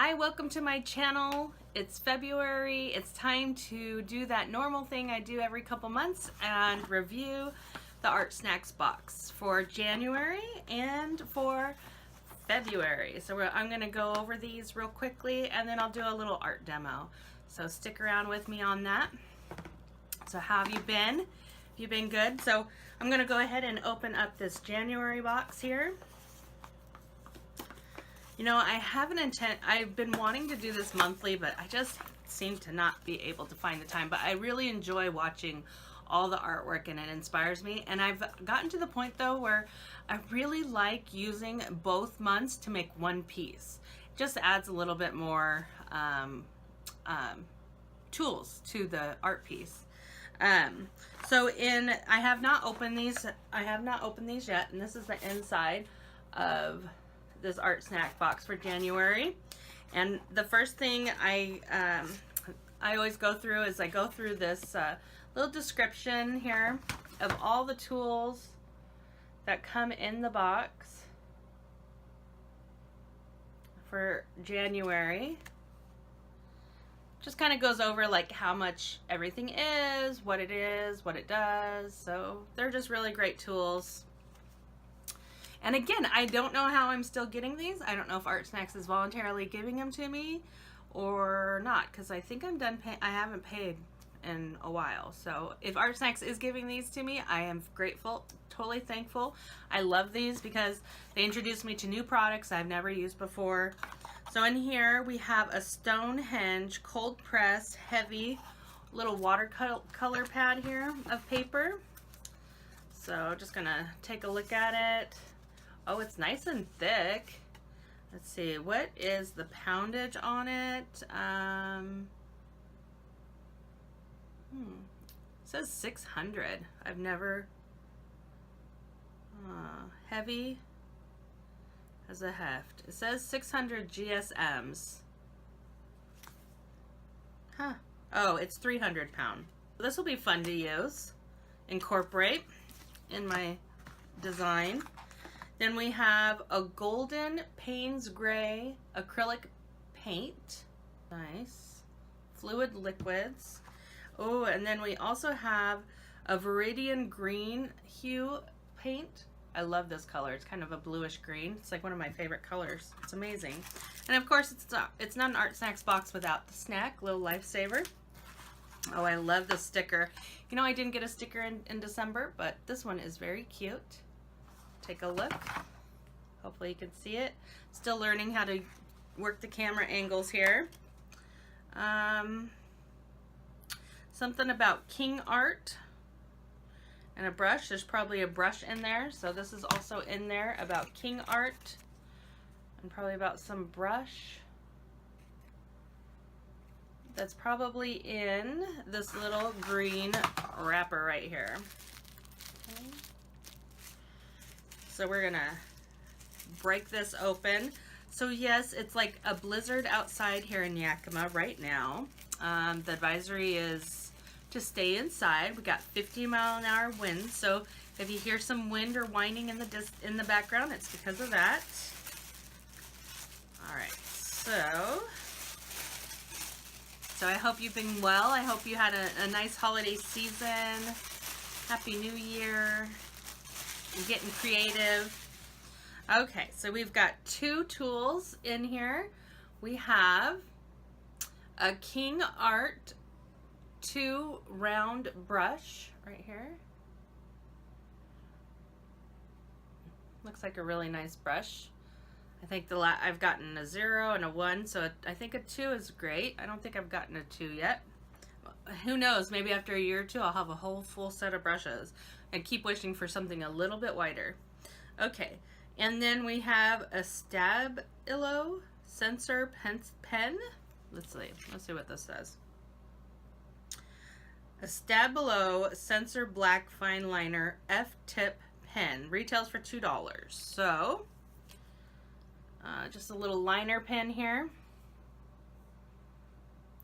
Hi, welcome to my channel. It's February. It's time to do that normal thing I do every couple months and review the Artsnacks box for January and for February. So I'm going to go over these real quickly and then I'll do a little art demo. So stick around with me on that. So how have you been? Have you been good? So I'm going to go ahead and open up this January box here. You know, I've been wanting to do this monthly, but I just seem to not be able to find the time. But I really enjoy watching all the artwork and it inspires me. And I've gotten to the point though where I really like using both months to make one piece. It just adds a little bit more tools to the art piece. I have not opened these. I have not opened these yet, and this is the inside of this art snack box for January. And the first thing I always go through is I go through this little description here of all the tools that come in the box for January. Just kind of goes over like how much everything is, what it does. So they're just really great tools. And again, I don't know how I'm still getting these. I don't know if Artsnacks is voluntarily giving them to me or not, because I think I'm done paying. I haven't paid in a while. So if Artsnacks is giving these to me, I am grateful, totally thankful. I love these because they introduce me to new products I've never used before. So in here we have a Stonehenge cold press heavy little watercolor pad here of paper. So just gonna take a look at it. Oh, it's nice and thick. Let's see, what is the poundage on it? It says 600. I've never, heavy as a heft. It says 600 GSMs. Huh. Oh, it's 300 pound. This will be fun to use, incorporate in my design. Then we have a golden Payne's Gray acrylic paint. Nice. Fluid liquids. Oh, and then we also have a Viridian green hue paint. I love this color. It's kind of a bluish green. It's like one of my favorite colors. It's amazing. And of course, it's not an Artsnacks box without the snack, little lifesaver. Oh, I love this sticker. You know, I didn't get a sticker in December, but this one is very cute. Take a look. Hopefully you can see it. Still learning how to work the camera angles here. Something about King Art and a brush. There's probably a brush in there. So this is also in there about King Art and probably about some brush. That's probably in this little green wrapper right here. Okay. So we're gonna break this open. So yes, it's like a blizzard outside here in Yakima right now. The advisory is to stay inside. We got 50-mile-an-hour winds, so if you hear some wind or whining in the background, it's because of that. All right, so I hope you've been well. I hope you had a nice holiday season. Happy New Year. I'm getting creative. Okay, so we've got two tools in here. We have a King Art 2 round brush right here. Looks like a really nice brush. I think I've gotten a 0 and a 1, so I think a 2 is great. I don't think I've gotten a 2 yet. Who knows, maybe after a year or two I'll have a whole full set of brushes. I keep wishing for something a little bit wider. Okay, and then we have a Stabilo sensor pen. Let's see what this says. A Stabilo sensor black fine liner F-tip pen retails for $2. So just a little liner pen here.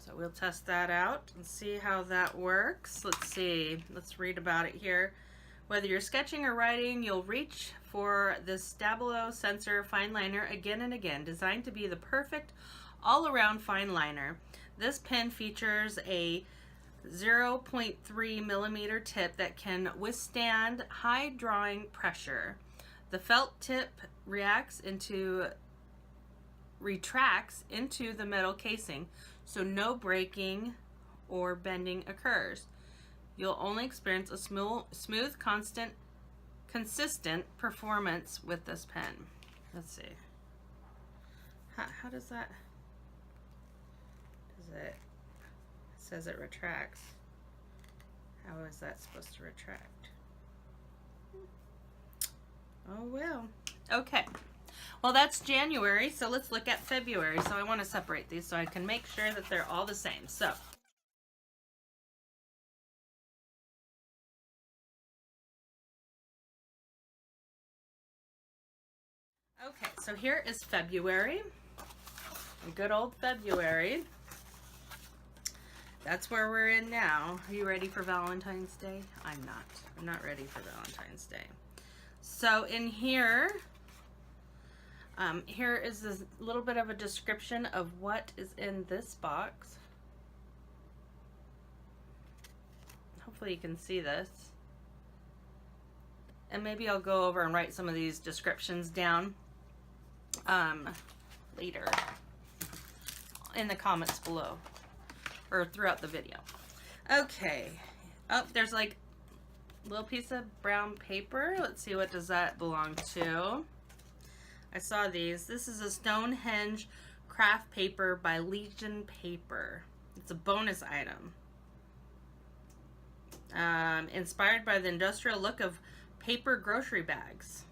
So we'll test that out and see how that works. Let's see, let's read about it here. Whether you're sketching or writing, you'll reach for this Stabilo sensor fine liner again and again, designed to be the perfect all-around fine liner. This pen features a 0.3 millimeter tip that can withstand high drawing pressure. The felt tip retracts into the metal casing, so no breaking or bending occurs. You'll only experience a smooth, consistent performance with this pen. Let's see. How does that? It says it retracts. How is that supposed to retract? Oh well. Okay. Well, that's January, so let's look at February. So I want to separate these so I can make sure that they're all the same. So okay, so here is February. Good old February. That's where we're in now. Are you ready for Valentine's Day? I'm not. I'm not ready for Valentine's Day. So in here, here is a little bit of a description of what is in this box. Hopefully you can see this. And maybe I'll go over and write some of these descriptions down later in the comments below or throughout the video. Okay. Oh, there's like a little piece of brown paper. Let's see, what does that belong to? I saw these. This is a Stonehenge craft paper by Legion Paper. It's a bonus item. Inspired by the industrial look of paper grocery bags.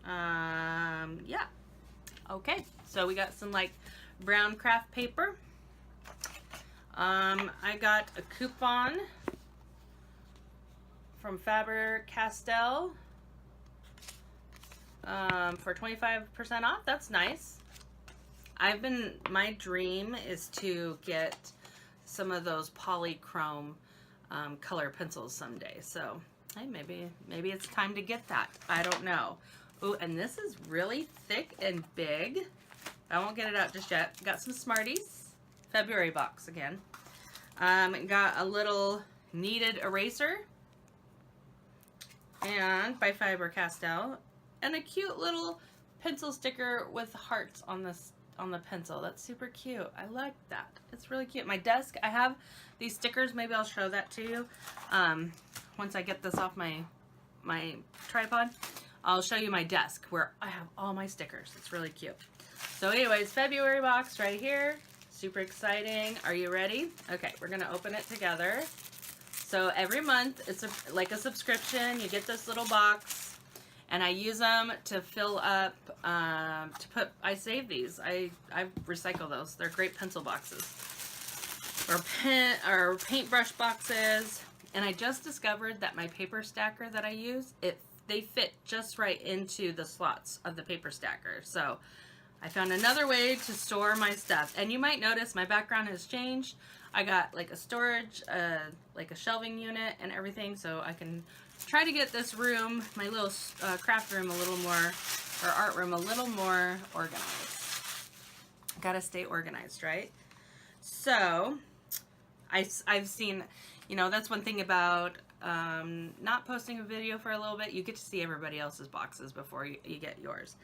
Yeah. Okay, so we got some like brown craft paper. I got a coupon from Faber-Castell for 25% off. That's nice. My dream is to get some of those polychrome color pencils someday. So hey, maybe it's time to get that. I don't know. Ooh, and this is really thick and big. I won't get it out just yet. Got some Smarties. February box again. Got a little kneaded eraser and by Faber-Castell, and a cute little pencil sticker with hearts on the pencil. That's super cute. I like that. It's really cute. My desk, I have these stickers. Maybe I'll show that to you once I get this off my tripod. I'll show you my desk where I have all my stickers. It's really cute. So anyways, February box right here. Super exciting. Are you ready? Okay, we're gonna open it together. So every month, it's like a subscription. You get this little box, and I use them to fill up, I save these. I recycle those. They're great pencil boxes. Or paintbrush boxes. And I just discovered that my paper stacker that I use, they fit just right into the slots of the paper stacker. So I found another way to store my stuff. And you might notice my background has changed. I got like a storage, like a shelving unit and everything, so I can try to get this room, my little craft room, a little more, or art room, a little more organized. Gotta stay organized, right? So I've seen, you know, that's one thing about not posting a video for a little bit. You get to see everybody else's boxes before you get yours.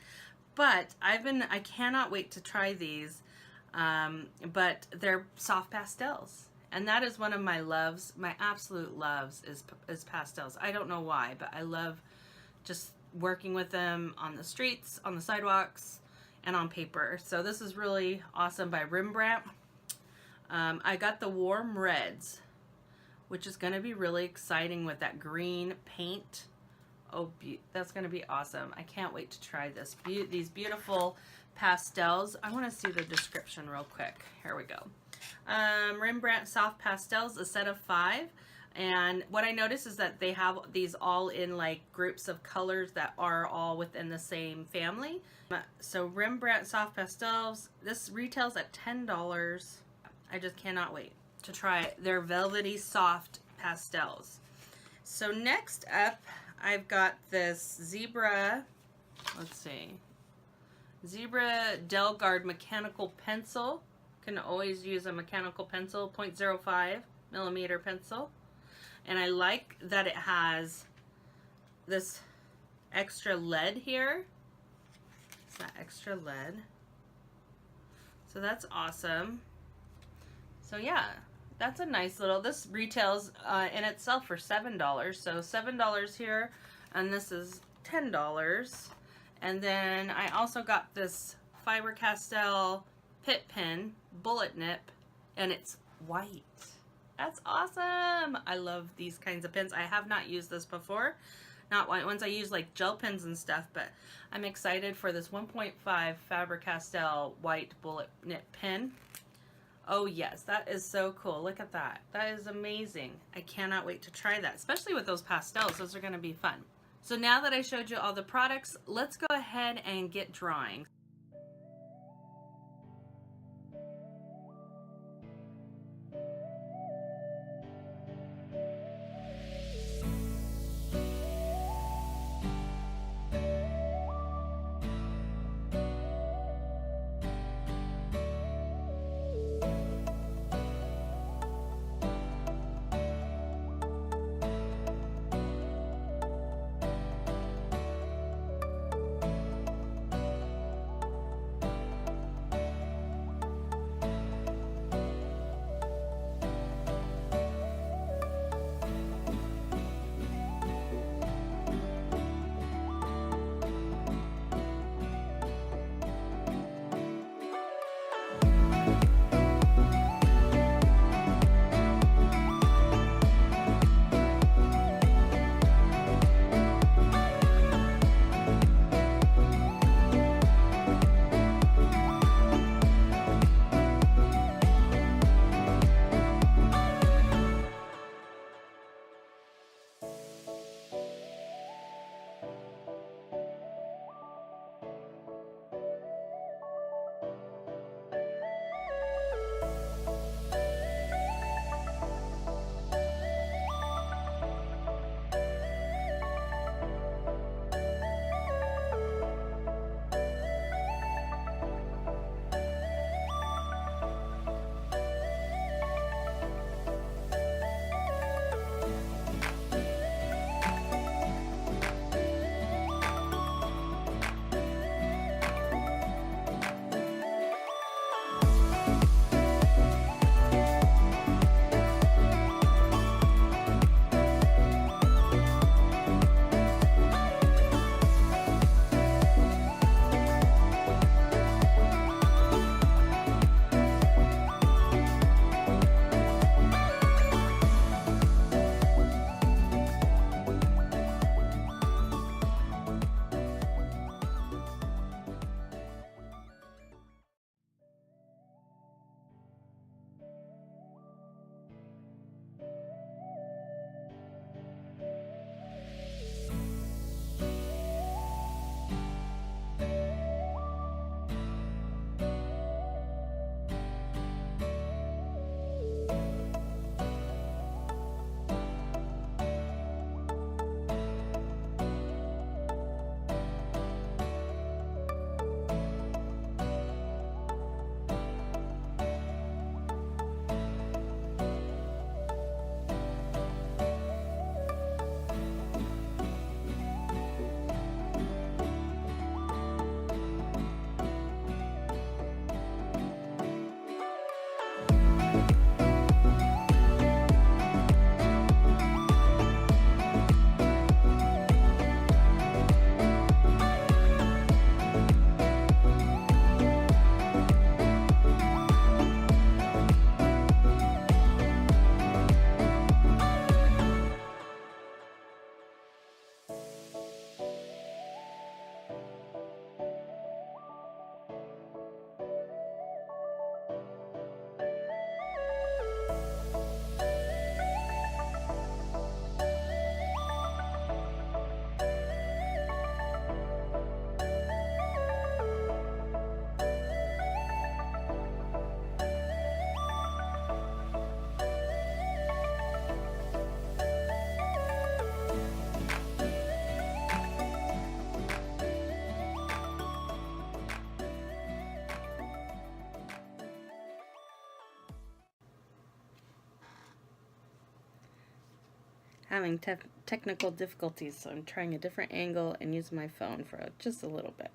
But I cannot wait to try these. But they're soft pastels, and that is one of my loves. My absolute loves is pastels. I don't know why, but I love just working with them on the streets, on the sidewalks, and on paper. So this is really awesome by Rembrandt. I got the warm reds, which is going to be really exciting with that green paint. Oh, that's going to be awesome. I can't wait to try this. These beautiful pastels. I want to see the description real quick. Here we go. Rembrandt soft pastels, a set of 5. And what I noticed is that they have these all in like groups of colors that are all within the same family. So Rembrandt soft pastels, this retails at $10. I just cannot wait to try it. They're velvety soft pastels. So next up, I've got this zebra, let's see. Zebra Delgard mechanical pencil. Can always use a mechanical pencil, 0.05 millimeter pencil. And I like that it has this extra lead here. It's that extra lead. So that's awesome. So yeah, that's a nice little, this retails in itself for $7. So $7 here, and this is $10. And then I also got this Faber-Castell Pit Pen bullet nip, and it's white. That's awesome. I love these kinds of pens. I have not used this before. Not white ones. I use like gel pens and stuff, but I'm excited for this 1.5 Faber-Castell white bullet nip pen. Oh yes, that is so cool. Look at that. That is amazing. I cannot wait to try that, especially with those pastels. Those are going to be fun. So now that I showed you all the products, let's go ahead and get drawing. having technical difficulties, so I'm trying a different angle and use my phone for just a little bit.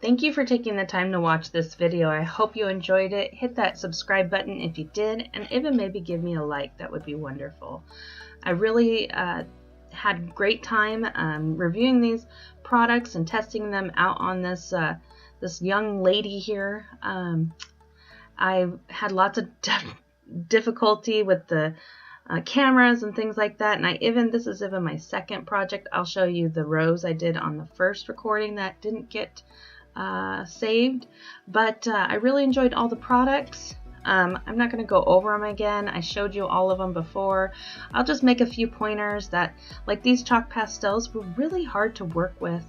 Thank you for taking the time to watch this video. I hope you enjoyed it. Hit that subscribe button if you did, and even maybe give me a like. That would be wonderful. I really had great time reviewing these products and testing them out on this this young lady here. I had lots of difficulty with the cameras and things like that, and this is even my second project. I'll show you the rows I did on the first recording that didn't get saved, but I really enjoyed all the products. I'm not going to go over them again. I showed you all of them before. I'll just make a few pointers that, like these chalk pastels, were really hard to work with.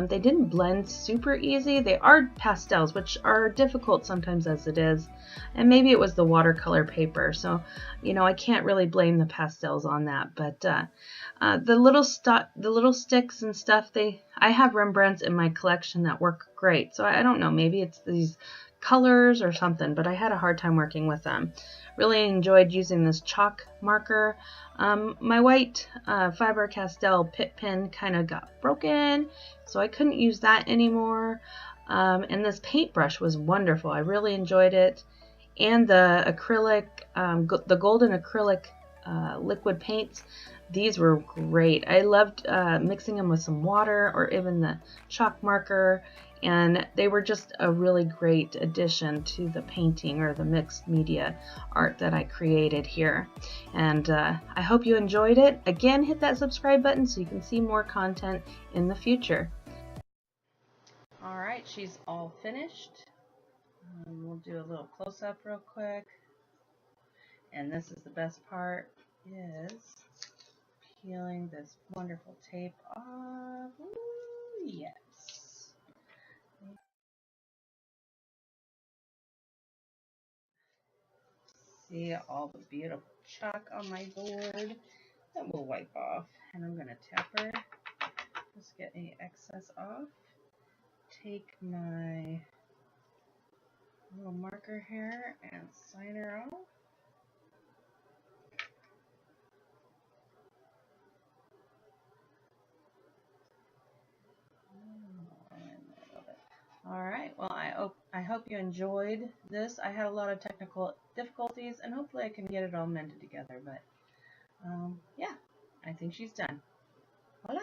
They didn't blend super easy. They are pastels, which are difficult sometimes as it is. And maybe it was the watercolor paper. So, you know, I can't really blame the pastels on that. But the little sticks and stuff, I have Rembrandts in my collection that work great. So I don't know, maybe it's these colors or something, but I had a hard time working with them. Really enjoyed using this chalk marker. My white Faber-Castell Pitt pen kind of got broken, so I couldn't use that anymore. And this paintbrush was wonderful. I really enjoyed it. And the acrylic, the golden acrylic liquid paints, these were great. I loved mixing them with some water or even the chalk marker, and they were just a really great addition to the painting or the mixed media art that I created here. And I hope you enjoyed it. Again, hit that subscribe button so you can see more content in the future. All right, she's all finished. We'll do a little close-up real quick. And this is the best part, is peeling this wonderful tape off. Ooh, yes. See all the beautiful chalk on my board that will wipe off. And I'm going to tap her, just get any excess off. Take my little marker here and sign her off. Alright, well I hope you enjoyed this. I had a lot of technical difficulties, and hopefully I can get it all mended together, but yeah, I think she's done. Voila!